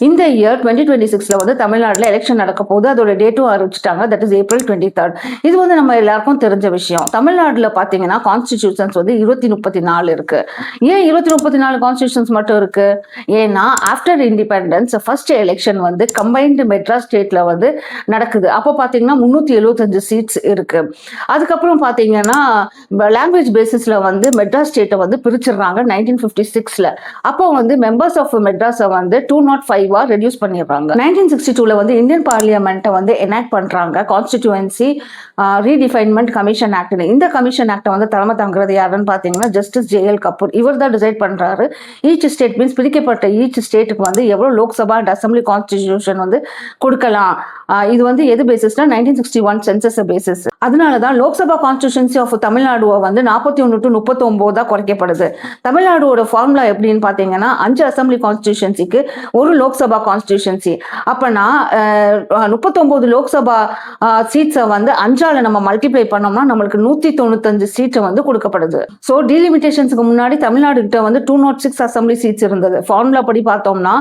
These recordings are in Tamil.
இந்த இயர் 2026ல வந்து தமிழ்நாட்டில் எலெக்ஷன் நடக்க போது அதோட டேட்டும் அறிவிச்சிட்டாங்க. That is April 23rd. இது வந்து நம்ம எல்லாருக்கும் தெரிஞ்ச விஷயம். தமிழ்நாட்டில் பார்த்தீங்கன்னா கான்ஸ்டிடியூஷன்ஸ் வந்து 234 இருக்கு. ஏன் 234 கான்ஸ்டிடியூஷன்ஸ் மட்டும் இருக்கு? ஏன்னா ஆஃப்டர் இண்டிபெண்டன்ஸ் ஃபர்ஸ்ட் எலெக்ஷன் வந்து கம்பைன்டு மெட்ராஸ் ஸ்டேட்ல வந்து நடக்குது. அப்போ பார்த்தீங்கன்னா 375 சீட்ஸ் இருக்கு. அதுக்கப்புறம் பார்த்தீங்கன்னா லாங்குவேஜ் பேசிஸ்ல வந்து மெட்ராஸ் ஸ்டேட்டை வந்து பிரிச்சிடுறாங்க 1956ல. அப்போ வந்து மெம்பர்ஸ் ஆஃப் மெட்ராஸை வந்து 205 ரெடியூஸ் பண்ணிடுறாங்க. 1962ல வந்து இந்தியன் பார்லிமெண்ட்டை வந்து எனாக்ட் பண்றாங்க கான்ஸ்டிடியூவன்சி ரீடிஃபைன்மெண்ட் கமிஷன் ஆக்ட். இந்த கமிஷன் ஆக்டை வந்து தலைமை தாங்கிறது யாருன்னு பார்த்தீங்கன்னா ஜஸ்டிஸ் JL கபூர். இவர் தான் டிசைட் பண்றாரு ஈச் ஸ்டேட் மீன்ஸ் பிரிக்கப்பட்ட ஈச் ஸ்டேட்டுக்கு வந்து எவ்வளவு லோக்சபா அண்ட் அசம்பிளி கான்ஸ்டிடியூஷன் வந்து கொடுக்கலாம். இது வந்து எது பேசிஸ்னா 1961 சென்சஸ் பேசிஸ். அதனாலதான் லோக்சபா கான்ஸ்டிடியூஷன்சி ஆஃப் தமிழ்நாடுவை வந்து 41 to 39 குறைக்கப்படுது. தமிழ்நாடுவோட ஃபார்முலா எப்படின்னு பார்த்தீங்கன்னா 5 அசம்பிளி கான்ஸ்டிடியூஷன்சிக்கு ஒரு லோக்சபா கான்ஸ்டிடியூஷன்சி. அப்பனா 39 லோக்சபா சீட்ஸை வந்து 5ஆல நம்ம மல்டிப்ளை பண்ணோம்னா நம்மளுக்கு 195 சீட்ஸை வந்து கொடுக்கப்படுது. ஸோ டீலிமிட்டேஷன்ஸுக்கு முன்னாடி தமிழ்நாடு கிட்ட வந்து 206 அசம்பிளி சீட்ஸ் இருந்தது. ஃபார்முலா படி பார்த்தோம்னா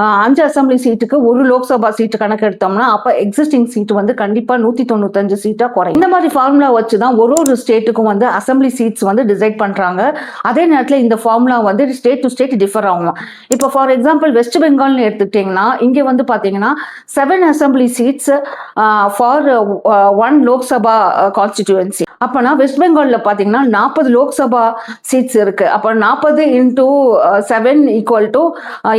5 அசம்பிளி சீட்டுக்கு ஒரு லோக்சபா சீட்டு கணக்கு எடுத்தோம்னா அப்ப எக்ஸிஸ்டிங் சீட் வந்து கண்டிப்பா 195 சீட்டா குறையும். இந்த மாதிரி ஃபார்முலா வச்சுதான் ஒரு ஸ்டேட்டுக்கும் வந்து அசம்பிளி சீட்ஸ் வந்து டிசைட் பண்றாங்க. அதே நேரத்தில் இந்த ஃபார்முலா வந்து ஸ்டேட் டு ஸ்டேட் டிஃபர் ஆகும். இப்போ ஃபார் எக்ஸாம்பிள் வெஸ்ட் பெங்கால்னு எடுத்துக்கிட்டீங்கன்னா இங்க வந்து பாத்தீங்கன்னா 7 assembly seeds for 1 Lok Sabha constituency. அப்பனா வெஸ்ட் பெங்கால்ல பாத்தீங்கன்னா 40 லோக்சபா சீட்ஸ் இருக்கு. அப்ப 40 into 7 equal to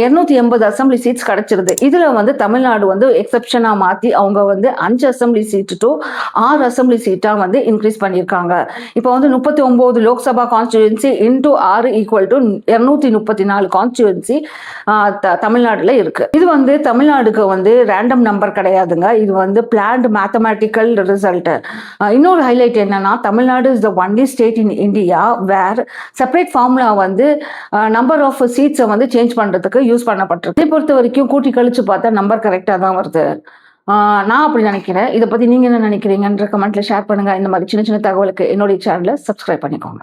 280 assembly seeds கிடைச்சிருது. இதுல வந்து தமிழ்நாடு வந்து எக்ஸப்ஷனா மாத்தி அவங்க வந்து 5 அசம்பிளி சீட் டு 6 அசம்பிளி சீட்டா வந்து இன்க்ரீஸ் பண்ணியிருக்காங்க. இப்போ வந்து 39 Lok Sabha constituency into 6 equal to 234 constituency தமிழ்நாடுல இருக்கு. இது வந்து தமிழ்நாடுக்கு வந்து ரேண்டம் நம்பர் கிடையாதுங்க. இது வந்து பிளான்டு மேத்தமேட்டிக்கல் ரிசல்ட். இன்னொரு ஹைலைட் என்னன்னா Tamil Nadu is the only state in India where separate formula வந்து நம்பர் ஆஃப் சீட்ஸை வந்து சேஞ்ச் பண்றதுக்கு யூஸ் பண்ணப்பட்டிருக்கு. இதை பொறுத்த வரைக்கும் கூட்டி கழிச்சு பார்த்தா நம்பர் கரெக்டாக தான் வருது. நான் அப்படி நினைக்கிறேன். இதை பத்தி நீங்க என்ன நினைக்கிறீங்கன்ற கமெண்ட்ல ஷேர் பண்ணுங்க. இந்த மாதிரி சின்ன சின்ன தகவலுக்கு என்னுடைய சேனலை சப்ஸ்கிரைப் பண்ணிக்கோங்க.